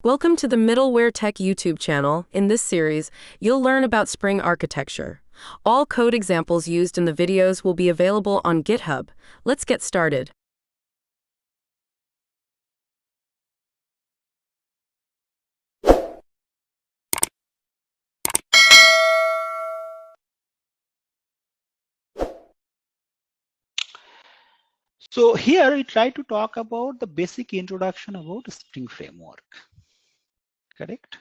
Welcome to the Middleware Tech YouTube channel. In this series, you'll learn about Spring architecture. All code examples used in the videos will be available on GitHub. Let's get started. So here we try to talk about the basic introduction about Spring framework, correct?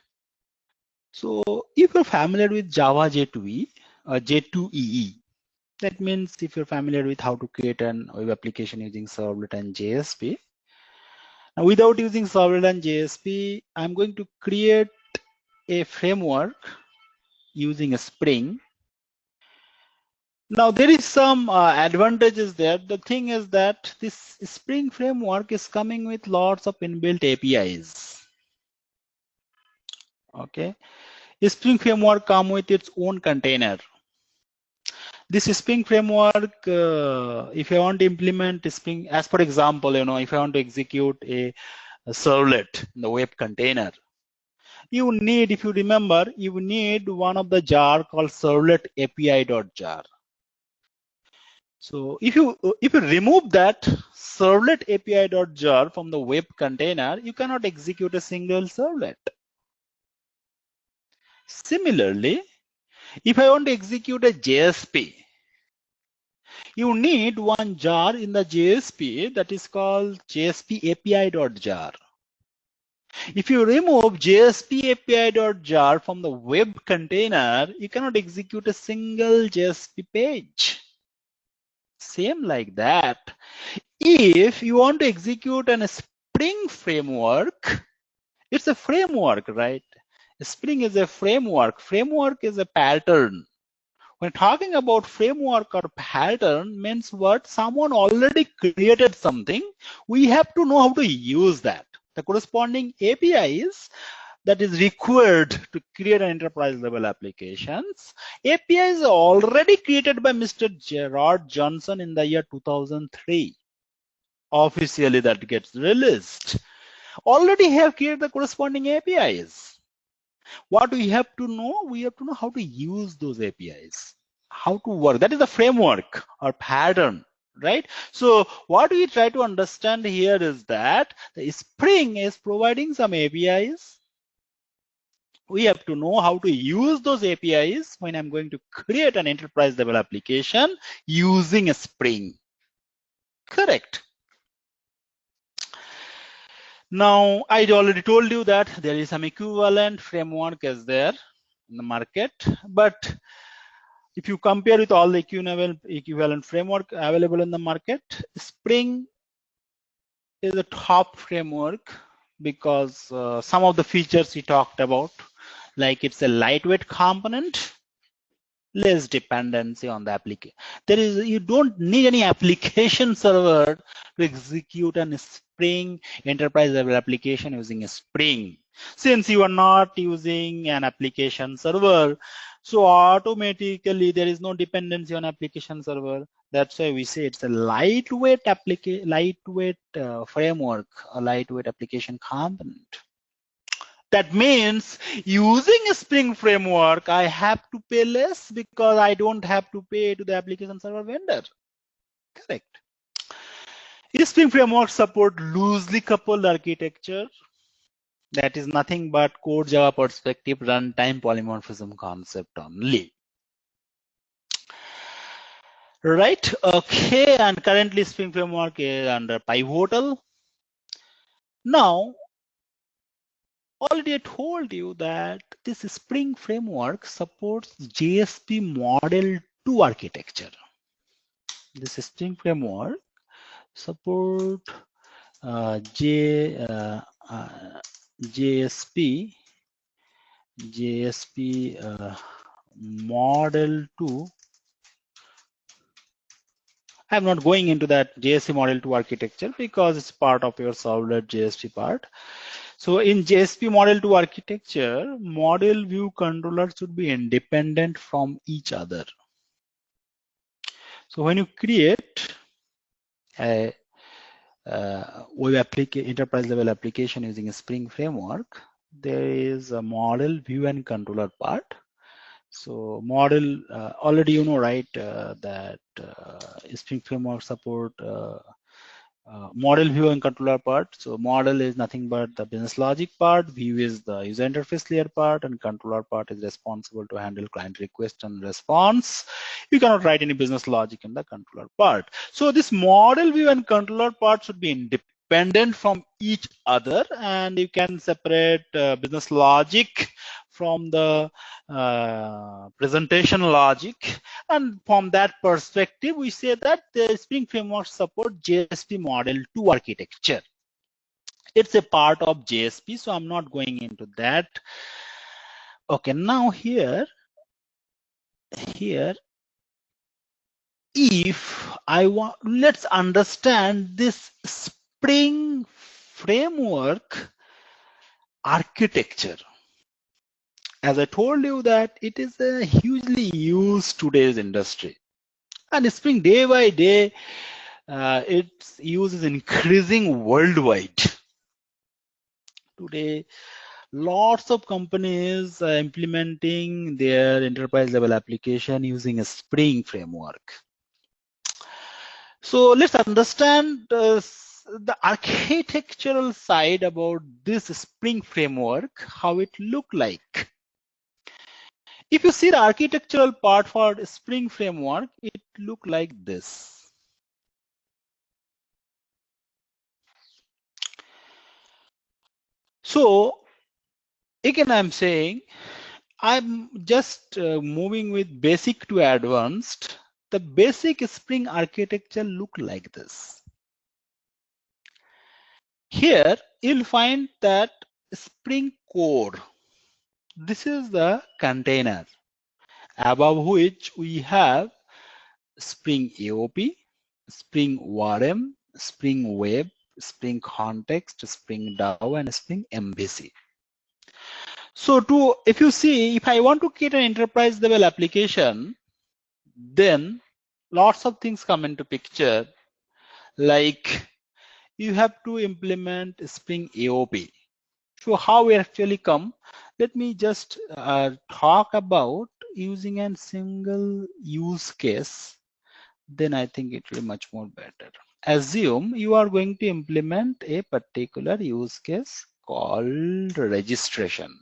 So if you're familiar with Java J2E or J2EE, that means if you're familiar with how to create an web application using Servlet and JSP. Now without using Servlet and JSP, I'm going to create a framework using a Spring. Now there is some advantages there. The thing is that this Spring framework is coming with lots of inbuilt APIs. Okay, Spring framework come with its own container. This Spring framework, if I want to implement Spring, as for example, if I want to execute a servlet in the web container, you need, if you remember, you need one of the jar called servlet API.jar. So if you remove that servlet API.jar from the web container, you cannot execute a single servlet. Similarly, if I want to execute a JSP, you need one jar in the JSP that is called JSP API.jar. If you remove JSP API.jar from the web container, you cannot execute a single JSP page. Same like that. If you want to execute a Spring framework, it's a framework, right? Spring is a framework. Framework is a pattern. When talking about framework or pattern means what? Someone already created something. We have to know how to use that. The corresponding APIs that is required to create an enterprise level applications. APIs are already created by Mr. Gerard Johnson in the year 2003. Officially that gets released. Already have created the corresponding APIs. What we have to know? We have to know how to use those APIs, how to work. That is the framework or pattern, right? So what we try to understand here is that the Spring is providing some APIs. We have to know how to use those APIs when I'm going to create an enterprise level application using a Spring. Correct. Now, I already told you that there is some equivalent framework is there in the market, but if you compare with all the equivalent framework available in the market, Spring is the top framework because some of the features we talked about, like it's a lightweight component, less dependency on the application. You don't need any application server to execute a Spring enterprise level application using a Spring. Since you are not using an application server, so automatically there is no dependency on application server. That's why we say it's a lightweight framework, a lightweight application component. That means using a Spring framework, I have to pay less because I don't have to pay to the application server vendor. Correct. Spring framework support loosely coupled architecture. That is nothing but core Java perspective runtime polymorphism concept only. Right. Okay. And currently Spring framework is under Pivotal. Now, already I told you that this Spring framework supports JSP Model 2 architecture. This Spring framework support JSP Model 2. I'm not going into that JSP Model 2 architecture because it's part of your Servlet JSP part. So in JSP Model 2 architecture, model view controllers should be independent from each other. So when you create a web enterprise level application using a Spring framework, there is a model, view, and controller part. So model, already you know, right, that Spring Framework support model, view, and controller part. So model is nothing but the business logic part, view is the user interface layer part, and controller part is responsible to handle client request and response. You cannot write any business logic in the controller part. So this model, view, and controller part should be independent from each other, and you can separate business logic from the presentation logic. And from that perspective, we say that the Spring Framework support JSP Model 2 architecture. It's a part of JSP, so I'm not going into that. Okay, now here, if I want, let's understand this Spring Framework architecture. As I told you that it is a hugely used today's industry, and Spring day by day, its use is increasing worldwide. Today, lots of companies are implementing their enterprise level application using a Spring framework. So let's understand the architectural side about this Spring framework, how it look like. If you see the architectural part for Spring framework, it look like this. So again, I'm saying I'm just moving with basic to advanced. The basic Spring architecture look like this. Here you'll find that Spring core. This is the container above which we have Spring AOP, Spring ORM, Spring Web, Spring Context, Spring DAO, and Spring MVC. So if you see, if I want to create an enterprise level application, then lots of things come into picture, like you have to implement Spring AOP. So how we actually come? Let me just talk about using a single use case. Then I think it will be much more better. Assume you are going to implement a particular use case called registration.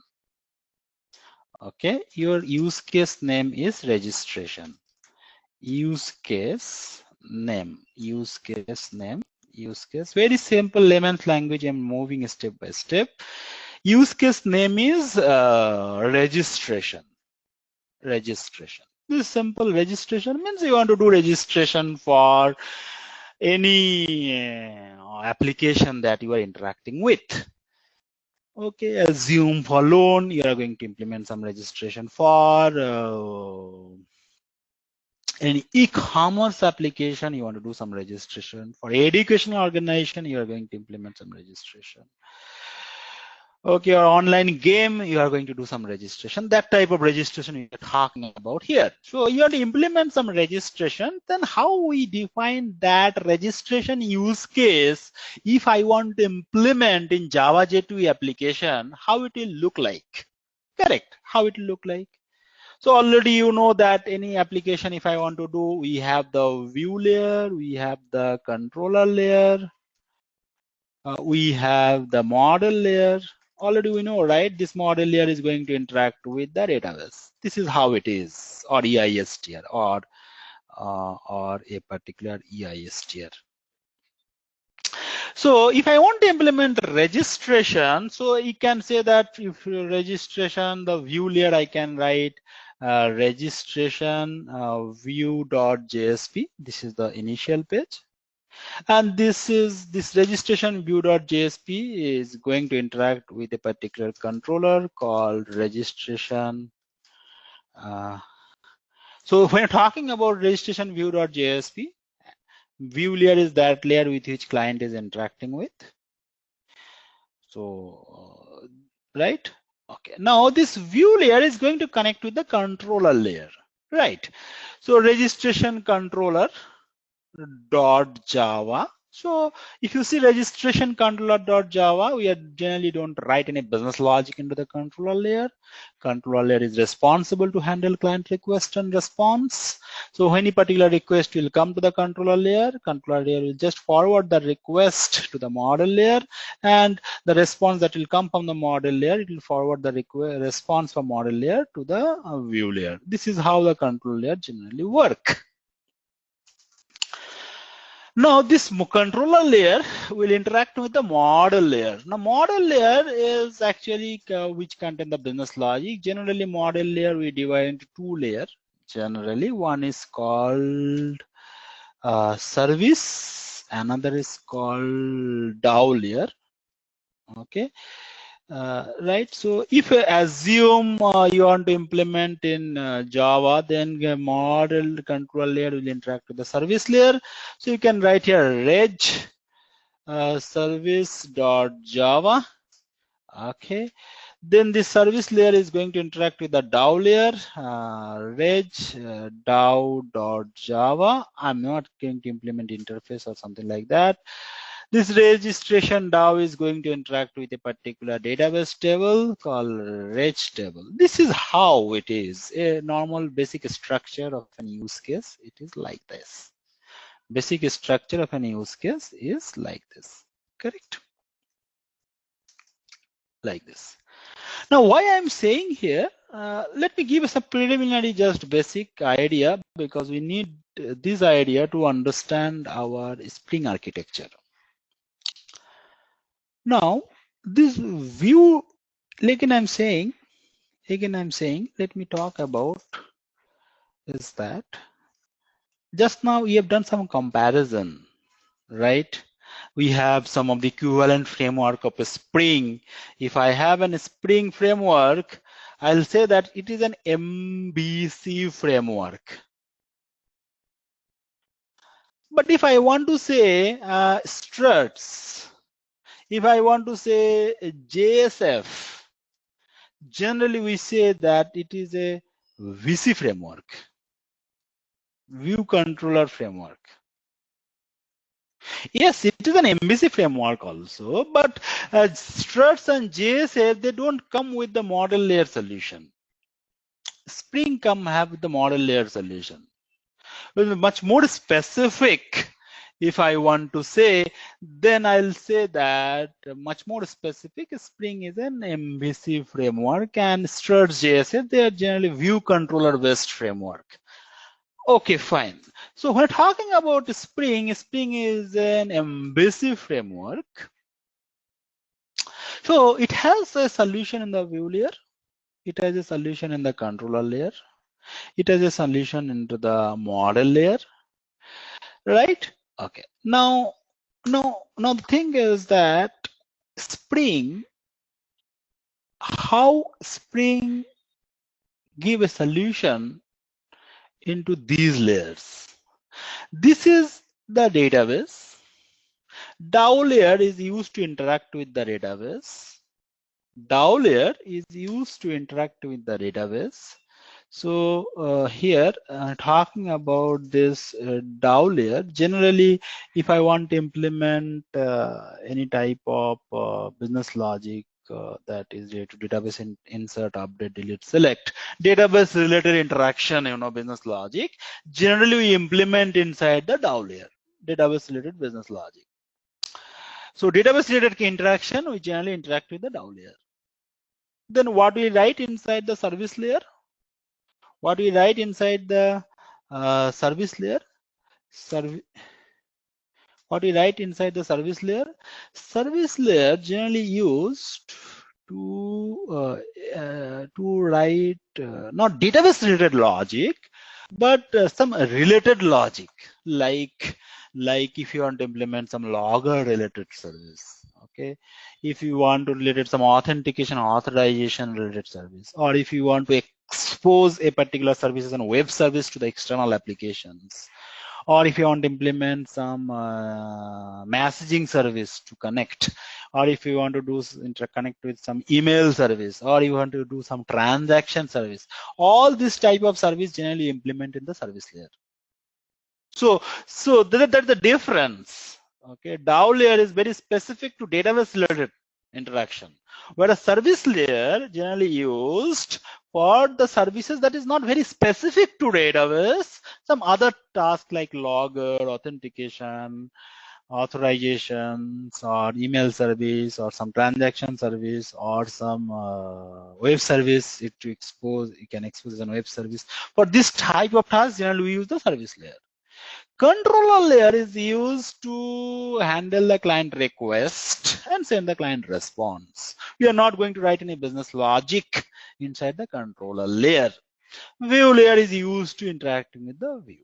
Okay, your use case name is registration. Use case name, use case name, use case. Very simple layman's language. I'm moving step by step. Use case name is registration. Registration. This simple registration means you want to do registration for any application that you are interacting with. Okay, assume for loan, you are going to implement some registration for any e-commerce application, you want to do some registration. For educational organization, you are going to implement some registration. Okay, or online game, you are going to do some registration. That type of registration we are talking about here. So you have to implement some registration. Then how we define that registration use case? If I want to implement in Java J2E application, how it will look like? Correct. How it will look like? So already you know that any application, if I want to do, we have the view layer, we have the controller layer, we have the model layer. Already we know, right? This model layer is going to interact with the database. This is how it is, or EIS tier, or a particular EIS tier. So if I want to implement registration, so you can say that if registration, the view layer, I can write registration view.jsp. This is the initial page. And this registration view.jsp is going to interact with a particular controller called registration. So when talking about registration view.jsp, view layer is that layer with which client is interacting with. So, right? Okay. Now this view layer is going to connect with the controller layer, right? So registration controller dot Java. So if you see registration controller.java, we generally don't write any business logic into the controller layer. Controller layer is responsible to handle client request and response. So any particular request will come to the controller layer will just forward the request to the model layer, and the response that will come from the model layer, it will forward the response from model layer to the view layer. This is how the controller layer generally work. Now this controller layer will interact with the model layer. Now model layer is actually which contain the business logic. Generally model layer we divide into two layers. Generally one is called service, another is called DAO layer. Okay. Right, so if you assume you want to implement in Java, then the model control layer will interact with the service layer. So you can write here reg service.java. Okay, then the service layer is going to interact with the DAO layer, reg DAO.java. I'm not going to implement interface or something like that. This registration DAO is going to interact with a particular database table called reg table. This is how it is. A normal basic structure of an use case, it is like this. Basic structure of an use case is like this, correct? Like this. Now, why I'm saying here, let me give us a preliminary just basic idea, because we need this idea to understand our Spring architecture. Now, this view, again I'm saying, let me talk about is that just now we have done some comparison, right? We have some of the equivalent framework of a Spring. If I have a Spring framework, I'll say that it is an MVC framework. But if I want to say struts, if I want to say JSF, generally we say that it is a VC framework, view controller framework. Yes, it is an MVC framework also, but struts and JSF, they don't come with the model layer solution. Spring have the model layer solution. Well, much more specific, if I want to say, then I'll say that much more specific, Spring is an MVC framework, and struts JSF, they are generally view controller based framework. Okay, fine. So when talking about Spring is an MVC framework. So it has a solution in the view layer. It has a solution in the controller layer. It has a solution into the model layer, right? Okay. Now the thing is that Spring, how Spring give a solution into these layers. This is the database. DAO layer is used to interact with the database. DAO layer is used to interact with the database. So here talking about this DAO layer, generally if I want to implement any type of business logic that is related to database insert, update, delete, select, database related interaction, business logic, generally we implement inside the DAO layer, database related business logic. So database related interaction, we generally interact with the DAO layer. Then what we write inside the service layer? What we write inside the service layer? What we write inside the service layer? Service layer generally used to write not database related logic, but some related logic, like if you want to implement some logger related service. Okay, if you want to relate some authentication authorization related service, or if you want to expose a particular service as a web service to the external applications, or if you want to implement some messaging service to connect, or if you want to do interconnect with some email service, or you want to do some transaction service, all this type of service generally implement in the service layer. So that's the difference. Okay, DAO layer is very specific to database related interaction, where a service layer generally used for the services that is not very specific to database, some other task like logger, authentication, authorizations, or email service, or some transaction service, or some web service. It to expose, you can expose as a web service. For this type of task, generally we use the service layer. Controller layer is used to handle the client request and send the client response. We are not going to write any business logic inside the controller layer. View layer is used to interacting with the view.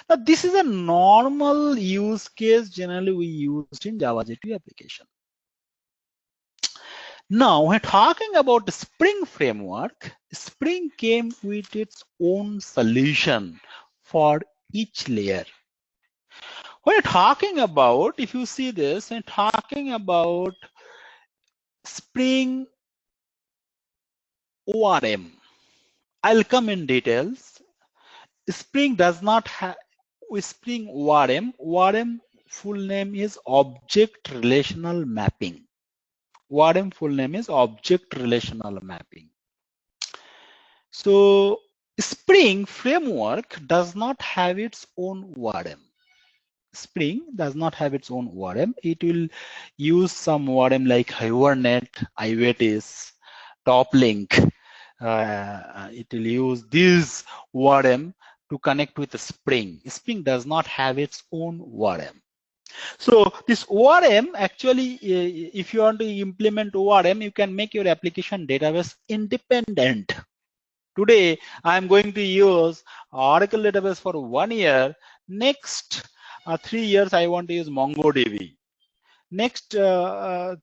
Now, this is a normal use case generally we used in Java J2 application. Now, when talking about the Spring framework, Spring came with its own solution for each layer. When talking about, if you see this, and talking about Spring ORM, I'll come in details. Spring does not have Spring ORM. ORM full name is Object Relational Mapping. ORM full name is Object Relational Mapping. So Spring framework does not have its own ORM. Spring does not have its own ORM. It will use some ORM like Hibernate, IWatis, Toplink. It will use this ORM to connect with the Spring. Spring does not have its own ORM. So this ORM actually, if you want to implement ORM, you can make your application database independent. Today, I am going to use Oracle database for 1 year. Next 3 years, I want to use MongoDB. Next 4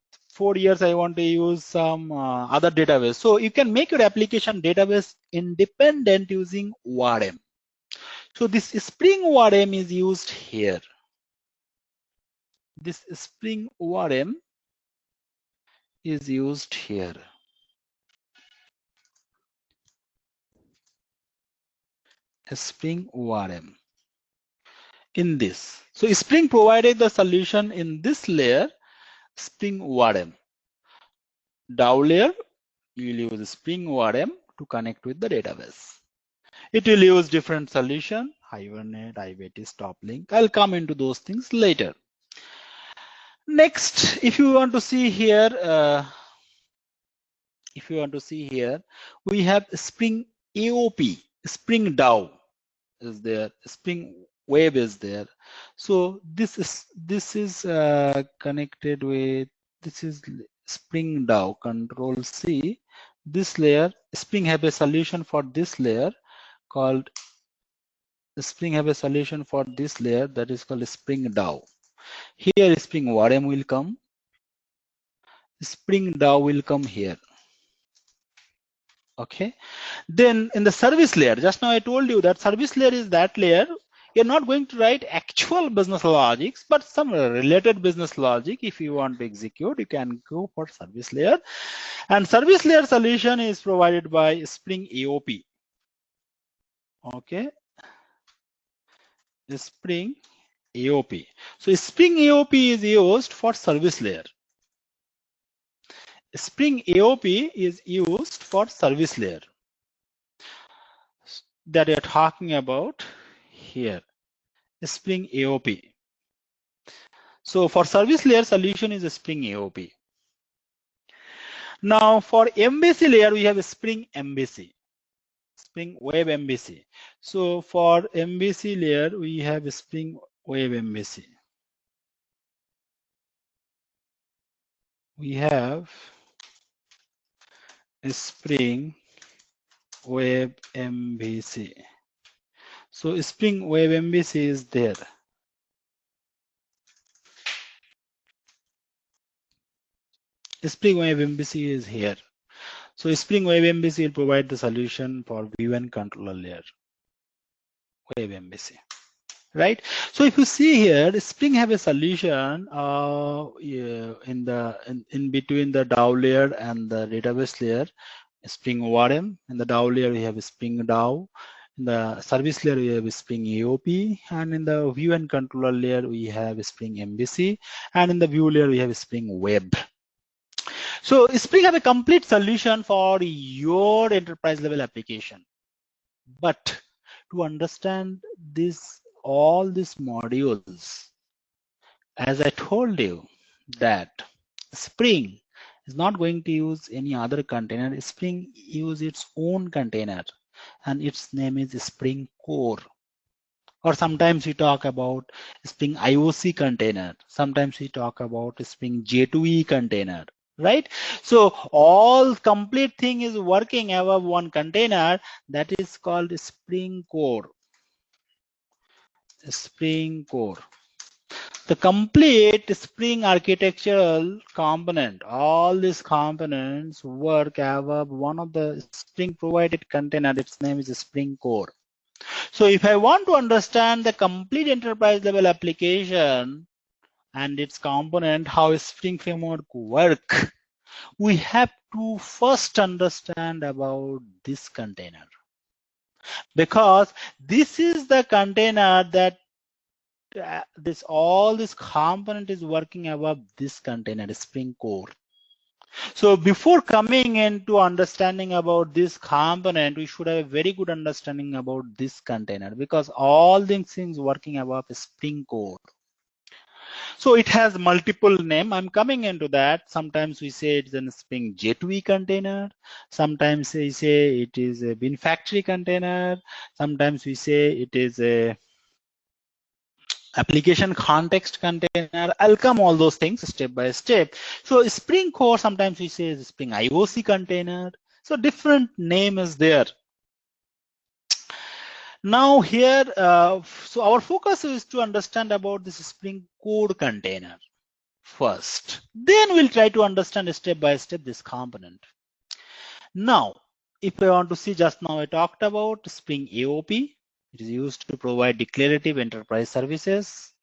years, I want to use some other database. So you can make your application database independent using ORM. So this Spring ORM is used here. This Spring ORM is used here. A Spring ORM in this. So Spring provided the solution in this layer, Spring ORM. DAO layer, you will use Spring ORM to connect with the database. It will use different solution, Hibernate, IWatis, Toplink. I'll come into those things later. Next, if you want to see here, we have Spring AOP, Spring DAO is there, Spring Web is there. So this is connected with, this is Spring DAO. Control C. This layer, Spring have a solution for this layer called Spring have a solution for this layer that is called Spring DAO. Here Spring ORM will come. Spring DAO will come here. Okay. Then in the service layer, just now I told you that service layer is that layer. You're not going to write actual business logics, but some related business logic. If you want to execute, you can go for service layer. And service layer solution is provided by Spring AOP. Okay. Spring AOP. So Spring AOP is used for service layer. Spring AOP is used for service layer that you're talking about here. Spring AOP. So for service layer solution is a Spring AOP. Now for MVC layer, we have a Spring MVC, Spring Web MVC. So for MVC layer, we have a Spring Web MVC. We have a Spring Web MVC. So Spring Web MVC is there. Spring Web MVC is here. So Spring Web MVC will provide the solution for view and controller layer. Web MVC, right? So if you see here, Spring have a solution in between the DAO layer and the database layer. Spring ORM. In the DAO layer, we have a Spring DAO. In the service layer, we have Spring AOP, and in the view and controller layer, we have Spring MVC, and in the view layer, we have Spring Web. So Spring have a complete solution for your enterprise level application. But to understand all these modules, as I told you that Spring is not going to use any other container. Spring use its own container, and its name is Spring Core. Or sometimes we talk about Spring IOC container. Sometimes we talk about Spring J2E container, right? So all complete thing is working above one container, that is called Spring Core. Spring Core. The complete Spring architectural component, all these components work above one of the Spring provided container. Its name is Spring Core. So if I want to understand the complete enterprise level application and its component, how Spring framework work, we have to first understand about this container, because this is the container that all this component is working above this container, Spring Core. So before coming into understanding about this component, we should have a very good understanding about this container, because all these things working above Spring Core. So it has multiple name. I'm coming into that. Sometimes we say it's a Spring J2E container. Sometimes we say it is a bin factory container. Sometimes we say it is a application context container. I'll come all those things step by step. So Spring Core, sometimes we say is Spring IOC container. So different name is there. Now here, so our focus is to understand about this Spring Core container first. Then we'll try to understand step by step this component. Now, if I want to see, just now I talked about Spring AOP. It is used to provide declarative enterprise services,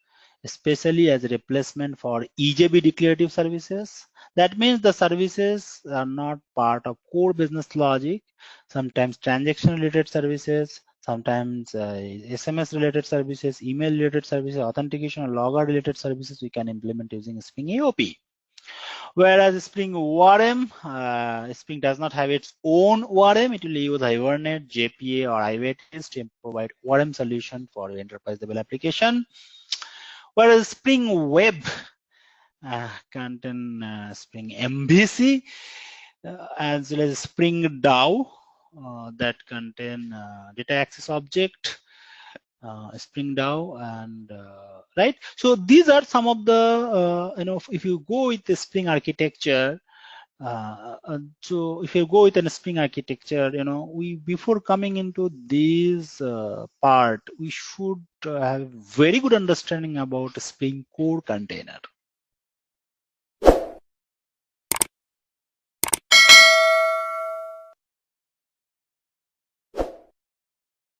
especially as a replacement for EJB declarative services. That means the services are not part of core business logic, sometimes transaction related services, sometimes SMS related services, email related services, authentication or logger related services we can implement using Spring AOP. Whereas Spring ORM, Spring does not have its own ORM. It will use Hibernate, JPA, or IWATIS to provide ORM solution for enterprise level application. Whereas Spring Web contain Spring MVC as well as Spring DAO that contain data access object, Spring DAO, and right. So these are some of the if you go with the Spring architecture. So if you go with a Spring architecture, we before coming into this part, we should have very good understanding about Spring Core container.